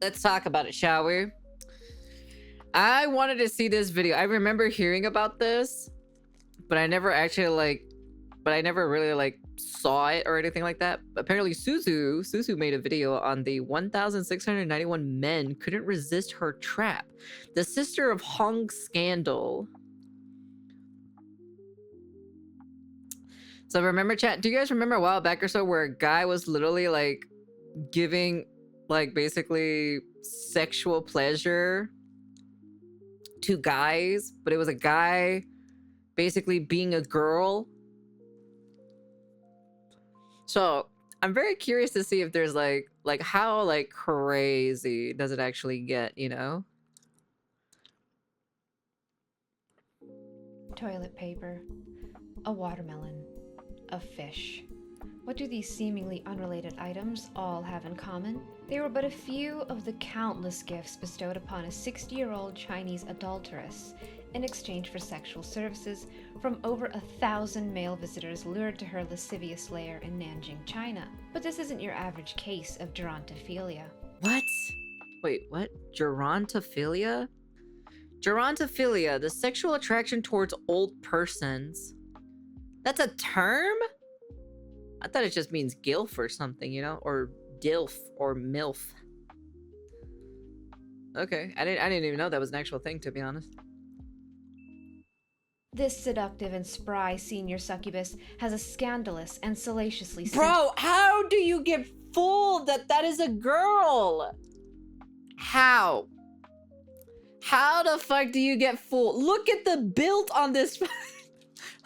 let's talk about it, shall we? I wanted to see this video. I remember hearing about this, but I never actually I never really saw it or anything like that. Apparently Suzu made a video on the 1,691 men couldn't resist her trap. The sister of Hong scandal. So remember, chat, do you guys remember a while back or so where a guy was literally like giving like basically sexual pleasure to guys, but it was a guy basically being a girl? So I'm very curious to see if there's like how like crazy does it actually get, you know? Toilet paper, a watermelon, a fish. What do these seemingly unrelated items all have in common? They were but a few of the countless gifts bestowed upon a 60-year-old Chinese adulteress in exchange for sexual services from over 1,000 male visitors lured to her lascivious lair in Nanjing, China. But this isn't your average case of gerontophilia. What? Wait, what? Gerontophilia? Gerontophilia, the sexual attraction towards old persons. That's a term? I thought it just means gilf or something, you know? Or dilf or milf. Okay, I didn't even know that was an actual thing, to be honest. This seductive and spry senior succubus has a scandalous and salaciously... Bro, how do you get fooled that that is a girl? How? How the fuck do you get fooled? Look at the build on this.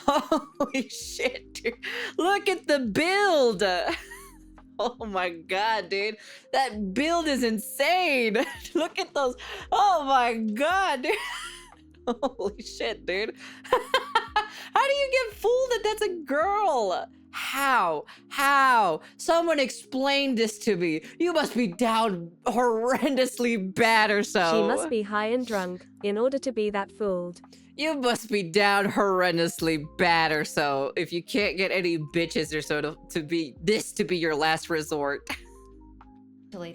Holy shit, dude. Look at the build. Oh my god, dude. That build is insane. Look at those. Oh my god, dude. Holy shit, dude. How do you get fooled that that's a girl? How? How? Someone explain this to me. You must be down horrendously bad or so. She must be high and drunk in order to be that fooled. You must be down horrendously bad or so if you can't get any bitches or so to be your last resort.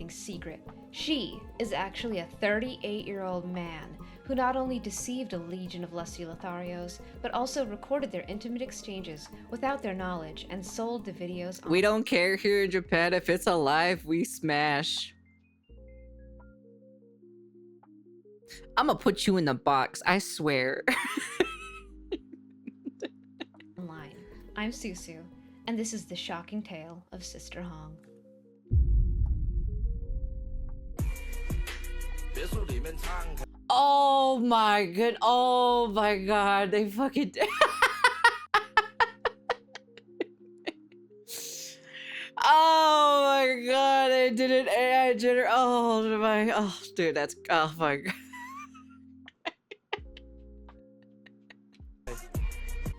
Secret. She is actually a 38-year-old man who not only deceived a legion of lusty Lotharios, but also recorded their intimate exchanges without their knowledge and sold the videos on... We don't care here in Japan. If it's alive, we smash. I'm gonna put you in the box, I swear. Online. I'm Susu, and this is the shocking tale of Sister Hong. Oh my god. Oh my god. They fucking... Oh my god. They did an AI gener... Oh my... Oh, dude, that's... Oh my god.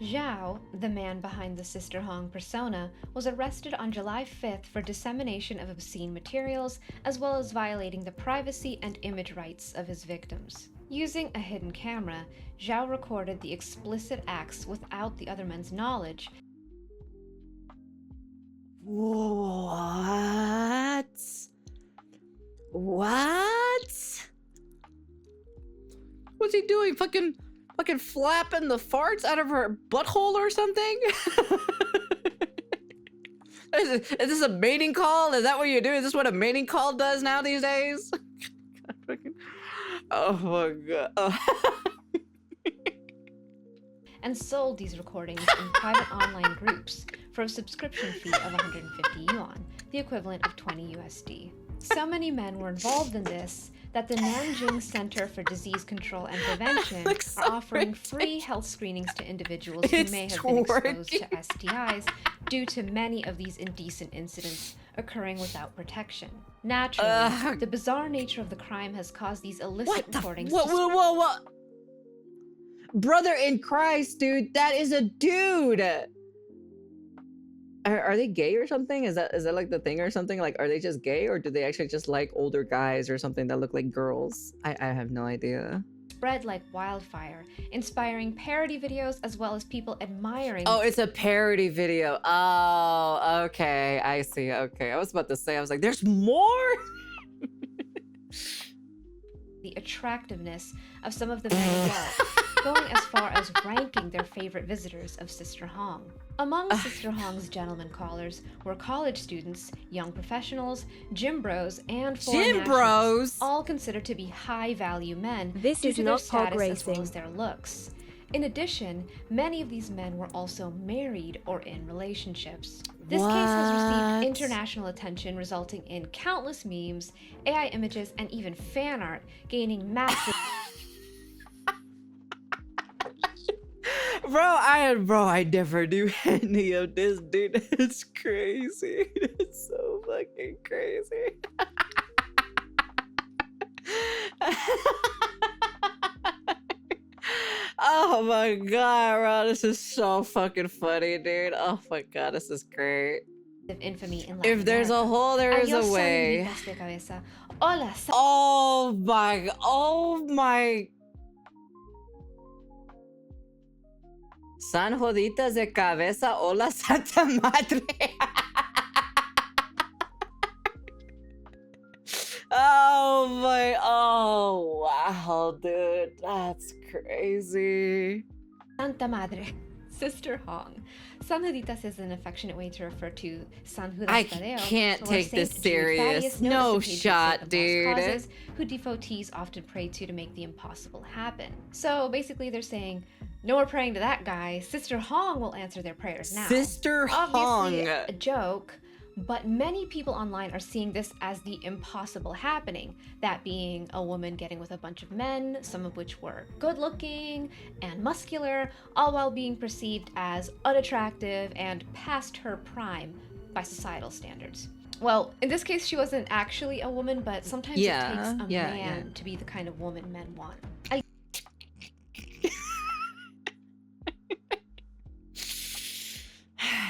Zhao, the man behind the Sister Hong persona, was arrested on July 5th for dissemination of obscene materials, as well as violating the privacy and image rights of his victims. Using a hidden camera, Zhao recorded the explicit acts without the other men's knowledge. What? What? What's he doing? Fucking flapping the farts out of her butthole or something? Is this a mating call? Is that what you do? Is this what a mating call does now these days? Oh my god. Oh. And sold these recordings in private online groups for a subscription fee of 150 yuan, the equivalent of 20 USD. So many men were involved in this that the Nanjing Center for Disease Control and Prevention are offering free health screenings to individuals who may have been exposed to STIs due to many of these indecent incidents occurring without protection. Naturally, the bizarre nature of the crime has caused these illicit recordings to... What? Brother in Christ, dude, that is a dude! Are they gay or something? Is that like the thing or something? Like, are they just gay, or do they actually just like older guys or something that look like girls? I have no idea. Spread like wildfire, inspiring parody videos as well as people admiring... Oh, it's a parody video. Oh, okay, I see. Okay, I was about to say, I was like, there's more? the attractiveness of some of the men involved, going as far as ranking their favorite visitors of Sister Hong. Among Sister Hong's gentlemen callers were college students, young professionals, gym bros, and foreign Gym nationals, bros? all considered to be high-value men This due is to their not hog status as well racing. as their looks. In addition, many of these men were also married or in relationships. This case has What? received international attention, resulting in countless memes, AI images, and even fan art gaining massive Bro, I never knew any of this, dude. It's crazy. It's so fucking crazy. Oh my god, bro, this is so fucking funny, dude. Oh my god, this is great. infamy in Latin If there's a America. hole, there is a Adiós, way. saluditas de cabeza. Hola, Oh my. San joditas de cabeza, hola Santa Madre. Oh wow, dude, that's crazy. Santa Madre. Sister Hong. San Juditas is an affectionate way to refer to San Judas I Tadeo, can't or take Saint this Jude serious. Thaddeus, known as No the patron saint shot, of lost dude. causes, who devotees often pray to make the impossible happen. So basically, they're saying, no more praying to that guy. Sister Hong will answer their prayers now. Sister Obviously, Hong. a joke, but many people online are seeing this as the impossible happening. That being a woman getting with a bunch of men, some of which were good looking and muscular, all while being perceived as unattractive and past her prime by societal standards. Well, in this case, she wasn't actually a woman, but sometimes it takes a man to be the kind of woman men want.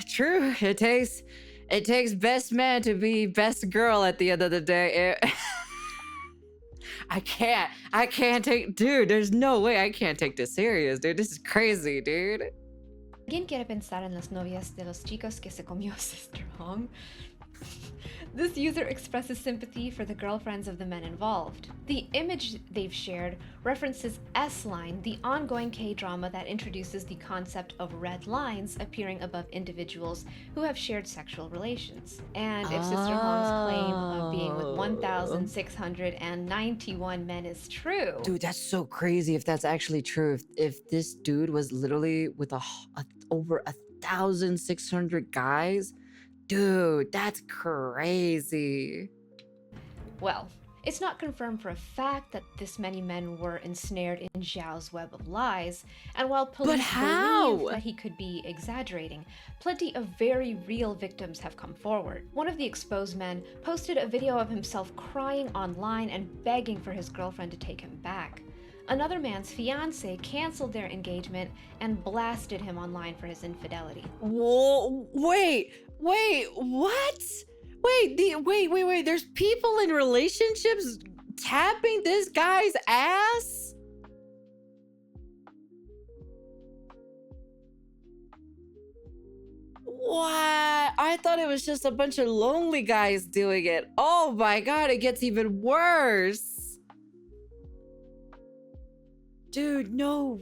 True. It takes best man to be best girl at the end of the day. I can't take, dude, there's no way I can't take this serious, dude. This is crazy, dude. ¿Alguien quiere pensar en las novias de los chicos que se comió Sister Hong? This user expresses sympathy for the girlfriends of the men involved. The image they've shared references S-Line, the ongoing K-drama that introduces the concept of red lines appearing above individuals who have shared sexual relations. And if Sister Hong's claim of being with 1,691 men is true... Dude, that's so crazy if that's actually true. If this dude was literally with over 1,600 guys, dude, that's crazy. Well, it's not confirmed for a fact that this many men were ensnared in Zhao's web of lies, and while police believe that he could be exaggerating, plenty of very real victims have come forward. One of the exposed men posted a video of himself crying online and begging for his girlfriend to take him back. Another man's fiancée canceled their engagement and blasted him online for his infidelity. Whoa, wait, what? Wait, there's people in relationships tapping this guy's ass? What? I thought it was just a bunch of lonely guys doing it. Oh my god, it gets even worse. Dude, no.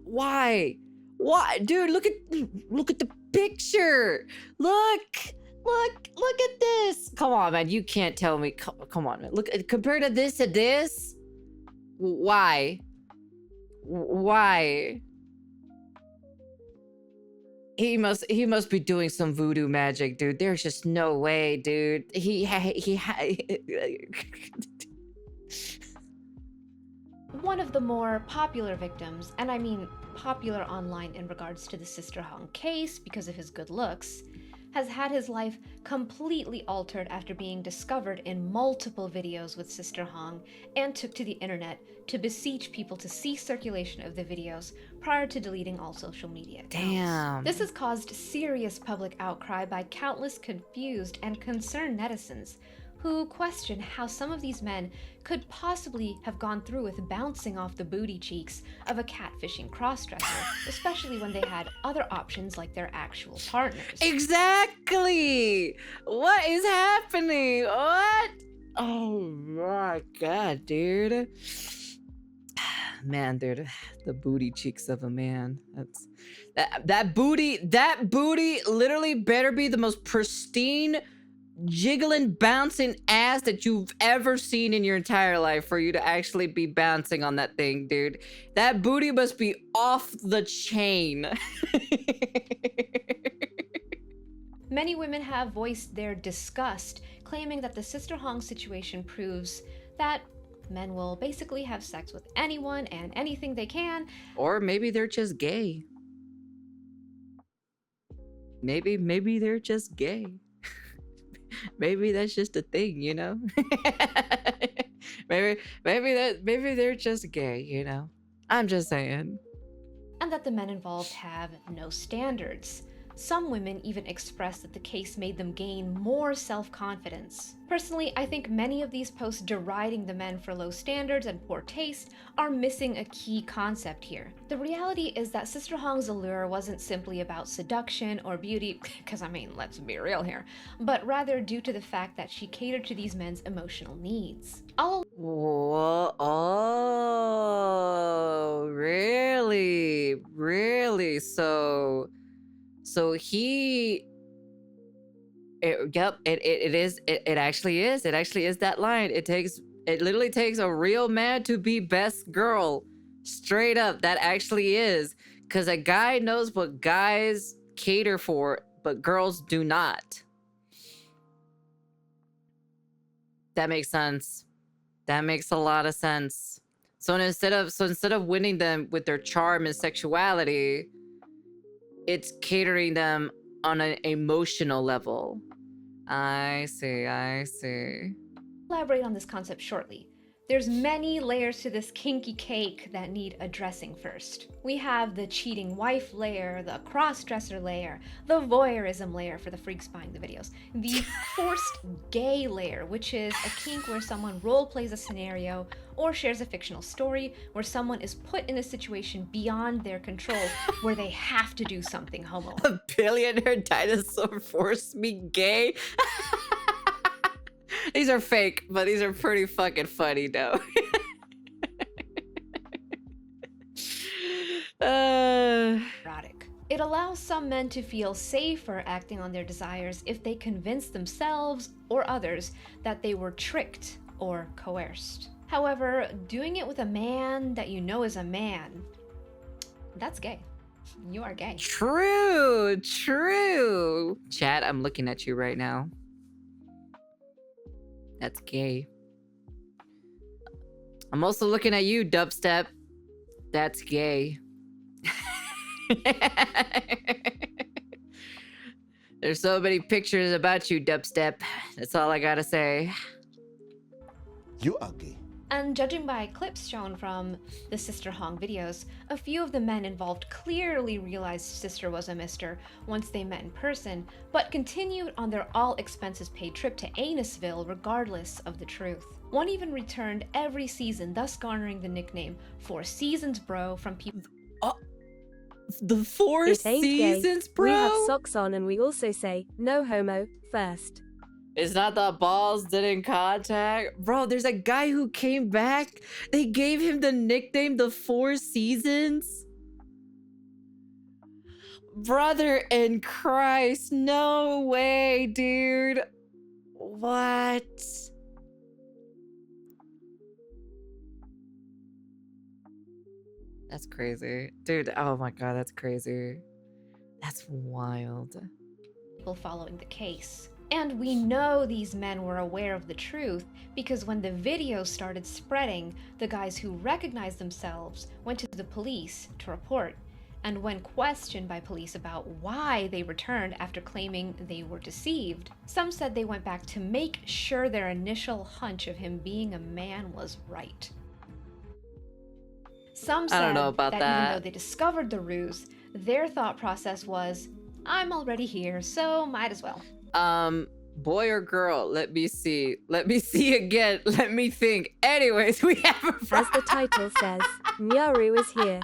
Why? Why? Dude, look at the picture. Look at this. Come on, man. You can't tell me. Come on, man. Look, compared to this. Why? He must be doing some voodoo magic, dude. There's just no way, dude. One of the more popular victims, and I mean popular online in regards to the Sister Hong case because of his good looks, has had his life completely altered after being discovered in multiple videos with Sister Hong and took to the internet to beseech people to cease circulation of the videos prior to deleting all social media accounts. Damn. This has caused serious public outcry by countless confused and concerned netizens who question how some of these men could possibly have gone through with bouncing off the booty cheeks of a catfishing crossdresser, especially when they had other options like their actual partners. Exactly! What is happening? What? Oh my god, dude. Man, dude, the booty cheeks of a man. That booty literally better be the most pristine, jiggling, bouncing ass that you've ever seen in your entire life for you to actually be bouncing on that thing, dude. That booty must be off the chain. Many women have voiced their disgust, claiming that the Sister Hong situation proves that men will basically have sex with anyone and anything they can. Or maybe they're just gay. Maybe they're just gay. Maybe that's just a thing, you know? maybe they're just gay, you know? I'm just saying. And that the men involved have no standards. Some women even expressed that the case made them gain more self-confidence. Personally, I think many of these posts deriding the men for low standards and poor taste are missing a key concept here. The reality is that Sister Hong's allure wasn't simply about seduction or beauty, because I mean, let's be real here, but rather due to the fact that she catered to these men's emotional needs. Whoa, oh, really? Really? So he, yep, it actually is that line. It literally takes a real man to be best girl. Straight up, that actually is. Because a guy knows what guys cater for, but girls do not. That makes sense. That makes a lot of sense. So instead of winning them with their charm and sexuality, it's catering them on an emotional level. I see. Elaborate on this concept shortly. There's many layers to this kinky cake that need addressing first. We have the cheating wife layer, the cross-dresser layer, the voyeurism layer for the freaks buying the videos, the forced gay layer, which is a kink where someone role-plays a scenario or shares a fictional story where someone is put in a situation beyond their control where they have to do something homo. A billionaire dinosaur forced me gay. These are fake, but these are pretty fucking funny though. Erotic. It allows some men to feel safer acting on their desires if they convince themselves or others that they were tricked or coerced. However, doing it with a man that you know is a man, that's gay. You are gay. True. Chat, I'm looking at you right now. That's gay. I'm also looking at you, dubstep. That's gay. There's so many pictures about you, dubstep. That's all I gotta say. You are gay. And judging by clips shown from the Sister Hong videos, a few of the men involved clearly realized Sister was a mister once they met in person, but continued on their all-expenses-paid trip to Anusville regardless of the truth. One even returned every season, thus garnering the nickname 4 Seasons Bro from people. The 4 It ain't gay. seasons, bro? We have socks on and we also say, no homo, first. It's not the balls didn't contact. Bro, there's a guy who came back. They gave him the nickname the 4 Seasons. Brother in Christ. No way, dude. What? That's crazy. Dude, oh my god, that's crazy. That's wild. People following the case. And we know these men were aware of the truth because when the video started spreading, the guys who recognized themselves went to the police to report. And when questioned by police about why they returned after claiming they were deceived, some said they went back to make sure their initial hunch of him being a man was right. Some said I don't know about that even though they discovered the ruse, their thought process was, I'm already here, so might as well. Boy or girl? Let me see. Let me see again. Let me think. Anyways, we have a As the title says, Nyaru is here.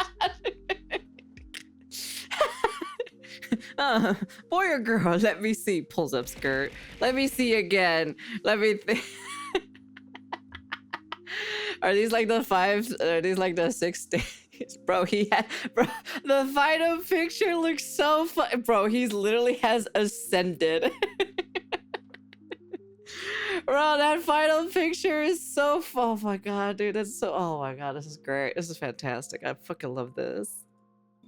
Boy or girl? Let me see. Pulls up skirt. Let me see again. Let me think. Are these like the five? Are these like the 6 stages? Bro, bro, the final picture looks so fun. Bro, he's literally has ascended. Bro, that final picture is so oh my god, dude, that's so oh my god, this is great. This is fantastic. I fucking love this.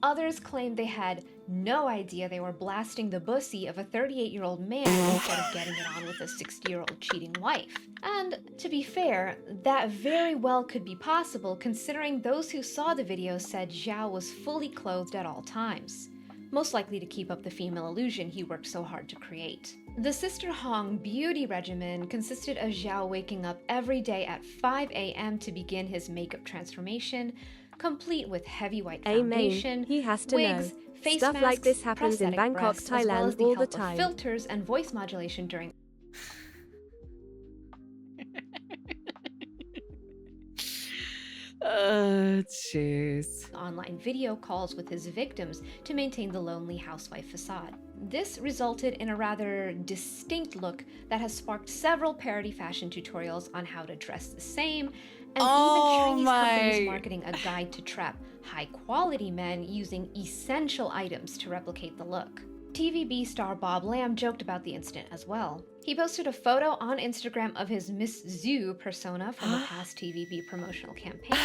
Others claimed they had no idea they were blasting the pussy of a 38-year-old man instead of getting it on with a 60-year-old cheating wife. And to be fair, that very well could be possible considering those who saw the video said Zhao was fully clothed at all times, most likely to keep up the female illusion he worked so hard to create. The Sister Hong beauty regimen consisted of Zhao waking up every day at 5 a.m. to begin his makeup transformation, complete with heavy white foundation, He has to wigs, know. face Stuff masks, like this happens in prosthetic Bangkok, breasts, as well as Thailand all the help of time. filters and voice modulation during Jeez. online video calls with his victims to maintain the lonely housewife facade. This resulted in a rather distinct look that has sparked several parody fashion tutorials on how to dress the same, and even Chinese companies marketing a guide to trap high-quality men using essential items to replicate the look. TVB star Bob Lamb joked about the incident as well. He posted a photo on Instagram of his Miss Zhu persona from a past TVB promotional campaign,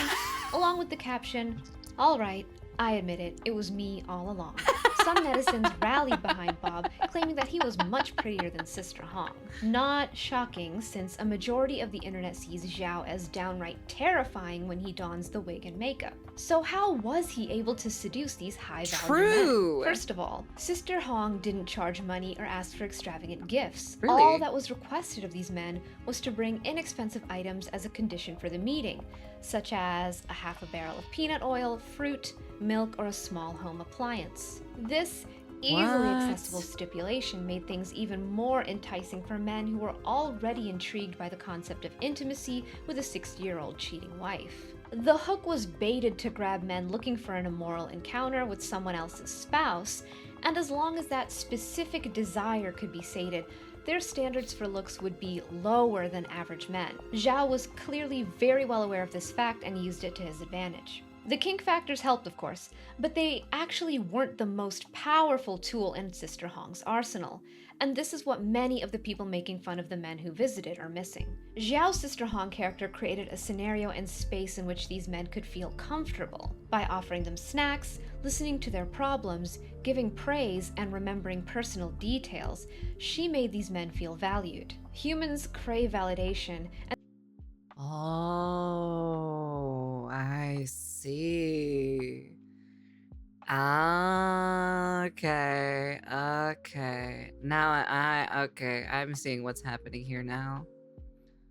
along with the caption, "All right, I admit it, it was me all along." Some netizens rallied behind Bob, claiming that he was much prettier than Sister Hong. Not shocking, since a majority of the internet sees Zhao as downright terrifying when he dons the wig and makeup. So how was he able to seduce these high-value men? First of all, Sister Hong didn't charge money or ask for extravagant gifts. Really? All that was requested of these men was to bring inexpensive items as a condition for the meeting, such as a half a barrel of peanut oil, fruit, milk, or a small home appliance. This easily accessible stipulation made things even more enticing for men who were already intrigued by the concept of intimacy with a 60-year-old cheating wife. The hook was baited to grab men looking for an immoral encounter with someone else's spouse, and as long as that specific desire could be sated, their standards for looks would be lower than average men. Zhao was clearly very well aware of this fact and used it to his advantage. The kink factors helped, of course, but they actually weren't the most powerful tool in Sister Hong's arsenal, and this is what many of the people making fun of the men who visited are missing. Zhao's Sister Hong character created a scenario and space in which these men could feel comfortable. By offering them snacks, listening to their problems, giving praise, and remembering personal details, she made these men feel valued. Humans crave validation, and Oh, I see. Okay, okay. Now okay, I'm seeing what's happening here now.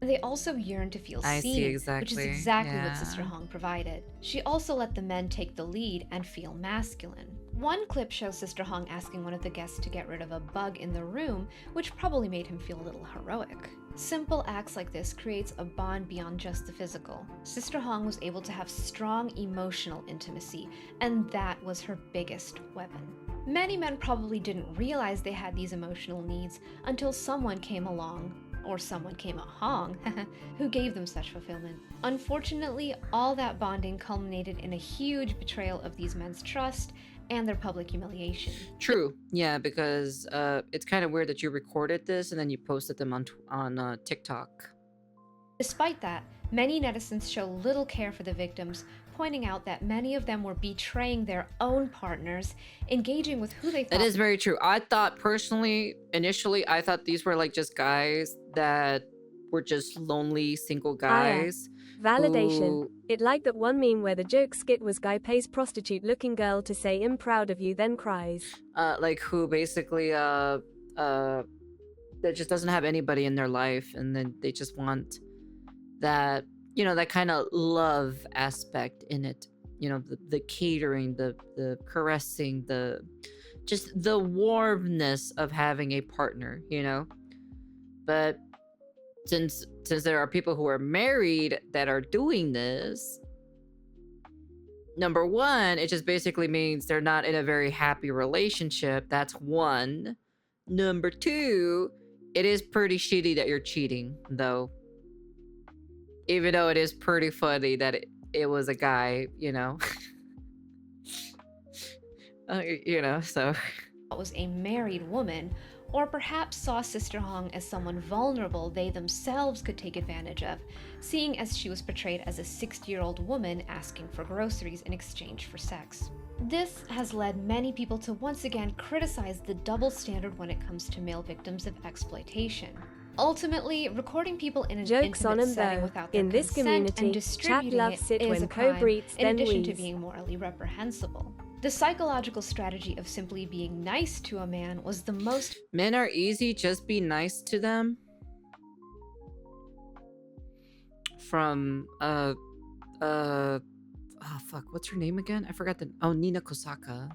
they also yearned to feel I see seen, exactly, which is exactly what yeah. Sister Hong provided. She also let the men take the lead and feel masculine. One clip shows Sister Hong asking one of the guests to get rid of a bug in the room, which probably made him feel a little heroic. Simple acts like this creates a bond beyond just the physical. Sister Hong was able to have strong emotional intimacy, and that was her biggest weapon. Many men probably didn't realize they had these emotional needs until someone came along, or someone came a Hong, who gave them such fulfillment. Unfortunately, all that bonding culminated in a huge betrayal of these men's trust and their public humiliation. True. Yeah, because it's kind of weird that you recorded this and then you posted them on TikTok. Despite that, many netizens show little care for the victims, pointing out that many of them were betraying their own partners, engaging with who they thought. That is very true. I thought personally, initially, I thought these were like just guys that were just lonely single guys. Validation. who- It like that one meme where the joke skit was guy pays prostitute looking girl to say I'm proud of you then cries. like who basically that just doesn't have anybody in their life, and then they just want that, you know, that kind of love aspect in it, you know, the catering, the caressing, just the warmness of having a partner, you know. But since there are people who are married that are doing this, number one, it just basically means they're not in a very happy relationship. That's one. Number two, it is pretty shitty that you're cheating, though. Even though it is pretty funny that it was a guy, you know. You know, so was a married woman, or perhaps saw Sister Hong as someone vulnerable they themselves could take advantage of, seeing as she was portrayed as a 60-year-old woman asking for groceries in exchange for sex. This has led many people to once again criticize the double standard when it comes to male victims of exploitation. Ultimately, recording people in an Jokes on intimate 'em setting though. without their In this consent community, and chat distributing loves it it is when a crime, co-breeds in then addition to wheeze. being morally reprehensible. The psychological strategy of simply being nice to a man was the most men are easy, just be nice to them. From oh fuck, what's her name again? I forgot Nina Kosaka.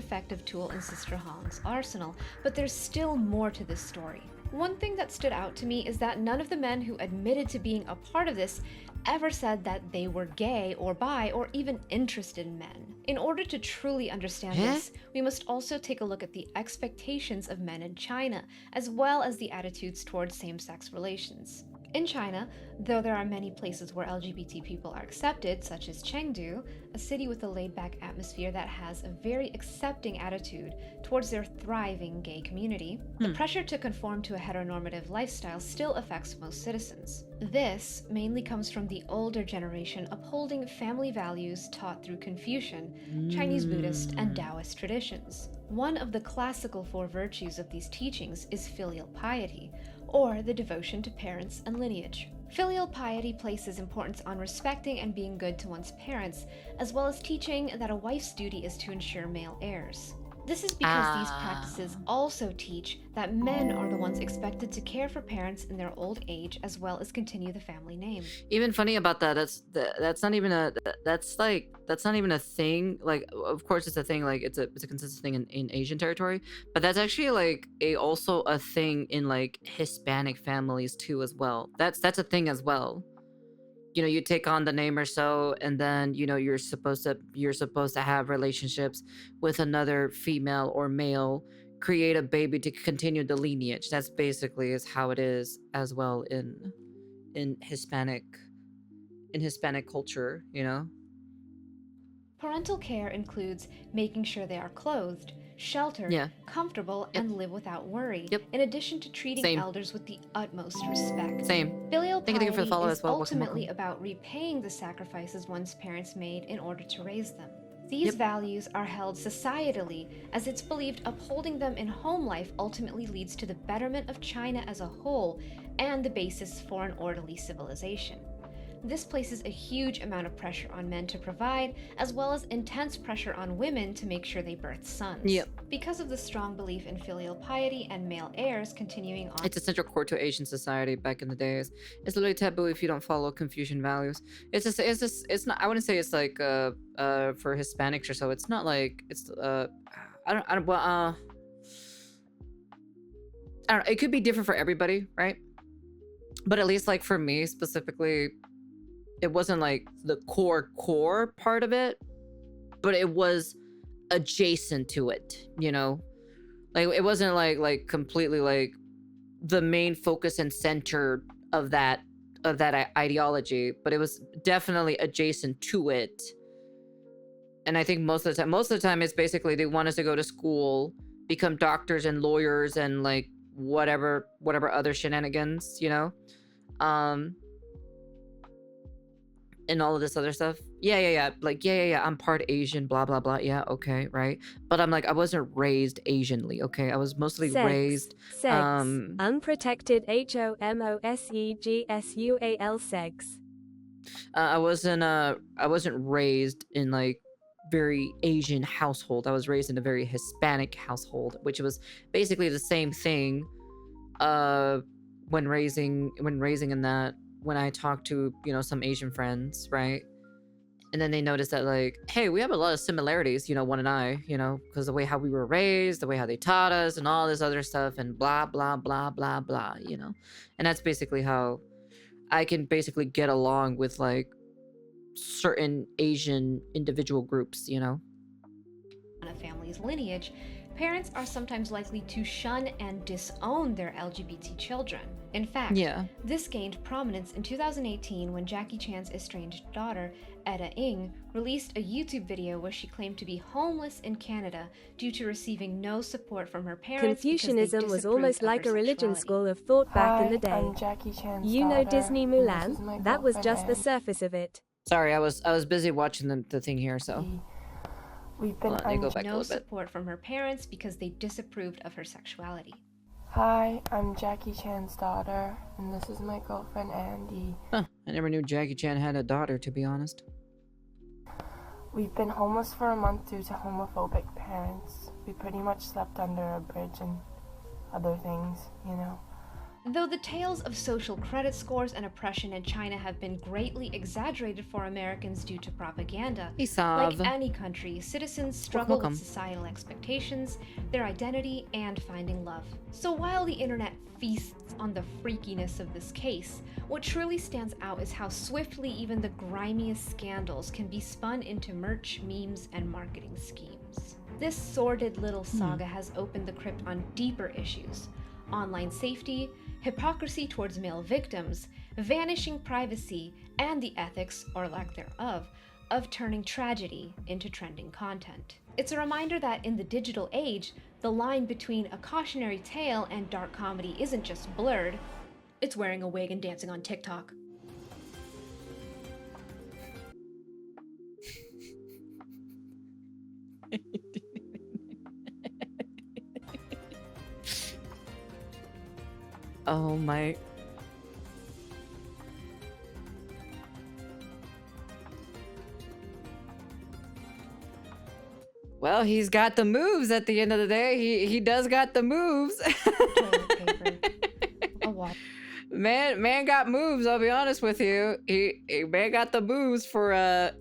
effective tool in Sister Hong's arsenal, but there's still more to this story. One thing that stood out to me is that none of the men who admitted to being a part of this ever said that they were gay or bi or even interested in men. In order to truly understand this, we must also take a look at the expectations of men in China, as well as the attitudes towards same-sex relations. In China, though there are many places where LGBT people are accepted, such as Chengdu, a city with a laid-back atmosphere that has a very accepting attitude towards their thriving gay community, the pressure to conform to a heteronormative lifestyle still affects most citizens. This mainly comes from the older generation upholding family values taught through Confucian, Chinese Buddhist, and Taoist traditions. One of the classical four virtues of these teachings is filial piety, or the devotion to parents and lineage. Filial piety places importance on respecting and being good to one's parents, as well as teaching that a wife's duty is to ensure male heirs. This is because these practices also teach that men are the ones expected to care for parents in their old age, as well as continue the family name. Even funny about that, that's not even a thing. Like, of course it's a thing, like it's a consistent thing in Asian territory, but that's actually like also a thing in like Hispanic families too as well. That's a thing as well. You know, you take on the name or so, and then, you know, you're supposed to have relationships with another female or male, create a baby to continue the lineage. That's basically is how it is as well in Hispanic culture, you know. Parental care includes making sure they are clothed, sheltered, comfortable, and live without worry, in addition to treating elders with the utmost respect. Filial piety is ultimately about repaying the sacrifices one's parents made in order to raise them. These values are held societally, as it's believed upholding them in home life ultimately leads to the betterment of China as a whole and the basis for an orderly civilization. This places a huge amount of pressure on men to provide, as well as intense pressure on women to make sure they birth sons. Because of the strong belief in filial piety and male heirs continuing on. It's a central core to Asian society back in the days. It's literally taboo if you don't follow Confucian values. It's not, I wouldn't say it's like for Hispanics or so. It's not like it's I don't know, it could be different for everybody, right? But at least like for me specifically, it wasn't like the core part of it, but it was adjacent to it, you know? Like it wasn't like completely like the main focus and center of that ideology, but it was definitely adjacent to it. And I think most of the time it's basically they want us to go to school, become doctors and lawyers and like whatever other shenanigans, you know? And all of this other stuff. Like, I'm part Asian, blah, blah, blah. Yeah, okay, right? But I'm like, I wasn't raised Asianly, okay? I was mostly raised... Unprotected HOMOSEGSUAL sex. I wasn't raised in, like, very Asian household. I was raised in a very Hispanic household, which was basically the same thing when raising in that. When I talk to, you know, some Asian friends, right? And then they notice that like, hey, we have a lot of similarities, you know, one and I, you know, because the way how we were raised, the way how they taught us and all this other stuff and blah, blah, blah, blah, blah, you know? And that's basically how I can basically get along with like certain Asian individual groups, you know? A family's lineage, Parents are sometimes likely to shun and disown their LGBT children. In fact, Yeah. this gained prominence in 2018 when Jackie Chan's estranged daughter, Etta Ng, released a YouTube video where she claimed to be homeless in Canada due to receiving no support from her parents. Confucianism was almost like a religion school of thought back in the day. I'm Jackie Chan's You know daughter, Disney and this is Mulan? my That was girlfriend, just the Anne. surface of it. Sorry, I was busy watching the thing here, so. We've been Hold on, let me go back a No little bit. support from her parents because they disapproved of her sexuality. Hi, I'm Jackie Chan's daughter, and this is my girlfriend Andy. Huh, I never knew Jackie Chan had a daughter, to be honest. We've been homeless for a month due to homophobic parents. We pretty much slept under a bridge and other things, you know. Though the tales of social credit scores and oppression in China have been greatly exaggerated for Americans due to propaganda, Isav. like any country, citizens struggle welcome. with societal expectations, their identity, and finding love. So while the internet feasts on the freakiness of this case, what truly stands out is how swiftly even the grimiest scandals can be spun into merch, memes, and marketing schemes. This sordid little saga has opened the crypt on deeper issues: online safety, hypocrisy towards male victims, vanishing privacy, and the ethics, or lack thereof, of turning tragedy into trending content. It's a reminder that in the digital age, the line between a cautionary tale and dark comedy isn't just blurred, it's wearing a wig and dancing on TikTok. Oh my. Well, he's got the moves at the end of the day. He does got the moves. Toilet paper. A wall. Man got moves, I'll be honest with you. He man got the moves for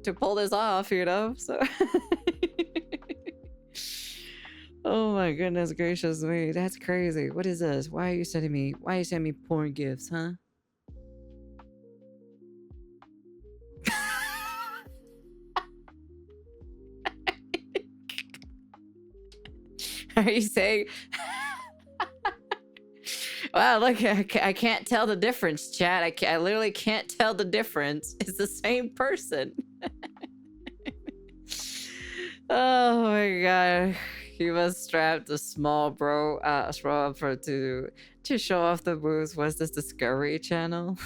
to pull this off, you know? So oh my goodness gracious me. That's crazy. What is this? Why are you sending me porn gifts, huh? Are you saying wow, look, I can't tell the difference, chat. I literally can't tell the difference. It's the same person. Oh my god. He was strapped a small bro for to show off the moves. Was this Discovery Channel?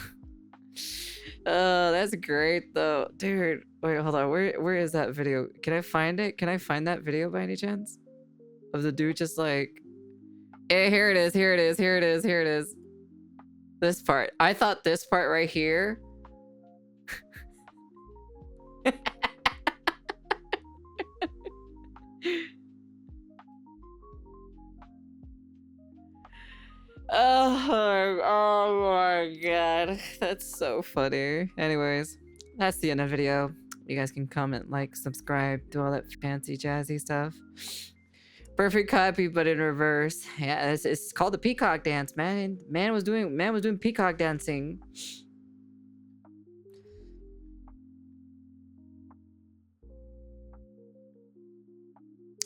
Oh, that's great though. Dude, wait, hold on. Where is that video? Can I find it? Can I find that video by any chance? Of the dude just like, hey, here it is, here it is, here it is, here it is. This part. I thought this part right here. Oh my god. That's so funny. Anyways, that's the end of the video. You guys can comment, like, subscribe, do all that fancy jazzy stuff. Perfect copy, but in reverse. Yeah, it's called the peacock dance, man. Man was doing peacock dancing.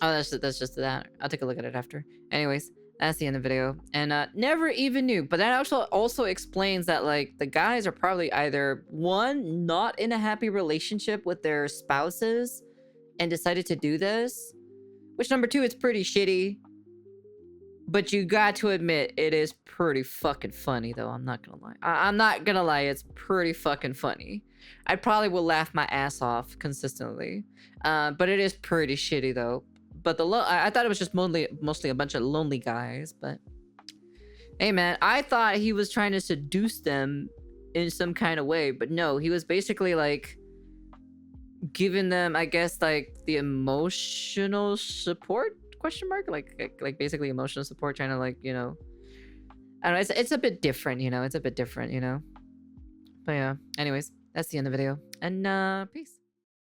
Oh, that's just that. I'll take a look at it after. Anyways, that's the end of the video. And never even knew. But that also explains that like the guys are probably either one, not in a happy relationship with their spouses and decided to do this. Which number two, it's pretty shitty. But you got to admit, it is pretty fucking funny though. I'm not gonna lie. I'm not gonna lie, it's pretty fucking funny. I probably will laugh my ass off consistently. But it is pretty shitty though. But I thought it was just mostly a bunch of lonely guys, but hey man, I thought he was trying to seduce them in some kind of way, but no, he was basically like giving them, I guess, like the emotional support question mark, like basically emotional support, trying to like, you know, I don't know, it's a bit different, you know, it's a bit different, you know. But yeah, anyways, that's the end of the video, and peace.